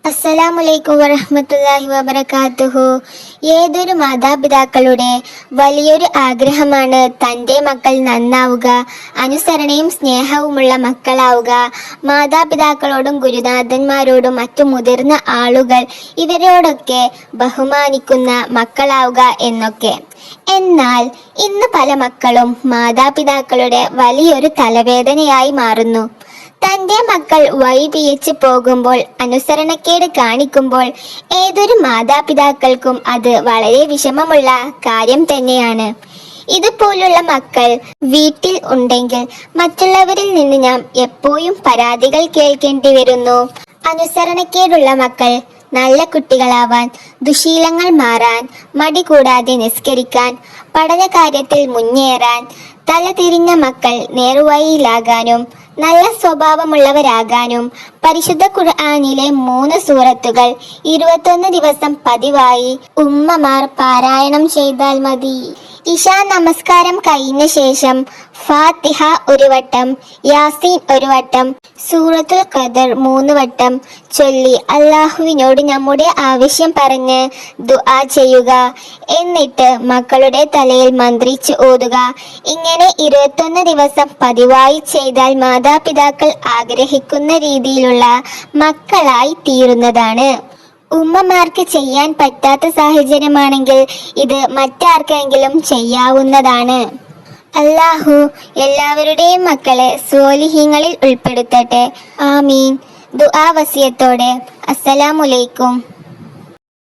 അസ്സലാമലൈക്കും വറഹ്മത്തുള്ളാഹി വബറകാതുഹു. ഏതൊരു മാതാപിതാക്കളുടെ വലിയൊരു ആഗ്രഹമാണ് തൻ്റെ മക്കൾ നന്നാവുക, അനുസരണയും സ്നേഹവുമുള്ള മക്കളാവുക, മാതാപിതാക്കളോടും ഗുരുനാഥന്മാരോടും മറ്റു മുതിർന്ന ആളുകൾ ഇവരോടൊക്കെ ബഹുമാനിക്കുന്ന മക്കളാവുക എന്നൊക്കെ. എന്നാൽ ഇന്ന് പല മക്കളും മാതാപിതാക്കളുടെ വലിയൊരു തലവേദനയായി മാറുന്നു. തൻ്റെ മക്കൾ വഴി പിഴച്ചു പോകുമ്പോൾ, അനുസരണക്കേട് കാണിക്കുമ്പോൾ ഏതൊരു മാതാപിതാക്കൾക്കും അത് വളരെ വിഷമമുള്ള കാര്യം തന്നെയാണ്. ഇതുപോലുള്ള മക്കൾ വീട്ടിൽ ഉണ്ടെങ്കിൽ മറ്റുള്ളവരിൽ നിന്ന് നാം എപ്പോഴും പരാതികൾ കേൾക്കേണ്ടി വരുന്നു. അനുസരണക്കേടുള്ള മക്കൾ നല്ല കുട്ടികളാവാൻ, ദുശീലങ്ങൾ മാറാൻ, മടി കൂടാതെ നിസ്കരിക്കാൻ, പഠന കാര്യത്തിൽ മുന്നേറാൻ, തലതിരിഞ്ഞ മക്കൾ നേർവഴിയിലാകാനും നല്ല സ്വഭാവമുള്ളവരാകാനും പരിശുദ്ധ ഖുർആനിലെ 3 സൂറത്തുകൾ 21 ദിവസം പതിവായി ഉമ്മമാർ പാരായണം ചെയ്താൽ മതി. ഇശാ നമസ്കാരം കഴിഞ്ഞ ശേഷം ഫാത്തിഹ ഒരു വട്ടം, യാസീൻ ഒരു വട്ടം, സൂറത്തുൽ ഖദർ 3 വട്ടം ചൊല്ലി അല്ലാഹുവിനോട് നമ്മുടെ ആവശ്യം പറഞ്ഞ് ദുആ ചെയ്യുക. എന്നിട്ട് മക്കളുടെ തലയിൽ മന്ത്രിച്ച് ഓതുക. ഇങ്ങനെ 21 ദിവസം പതിവായി ചെയ്താൽ മാതാപിതാക്കൾ ആഗ്രഹിക്കുന്ന രീതിയിലുള്ള മക്കളായി തീരുന്നതാണ്. ഉമ്മമാർക്ക് ചെയ്യാൻ പറ്റാത്ത സാഹചര്യമാണെങ്കിൽ ഇത് മറ്റാർക്കെങ്കിലും ചെയ്യാവുന്നതാണ്. അല്ലാഹു എല്ലാവരുടെയും മക്കളെ സ്വാലിഹീങ്ങളിൽ ഉൾപ്പെടുത്തട്ടെ. ആമീൻ. ദുആ വസിയത്തോടെ. അസ്സലാമു അലൈക്കും.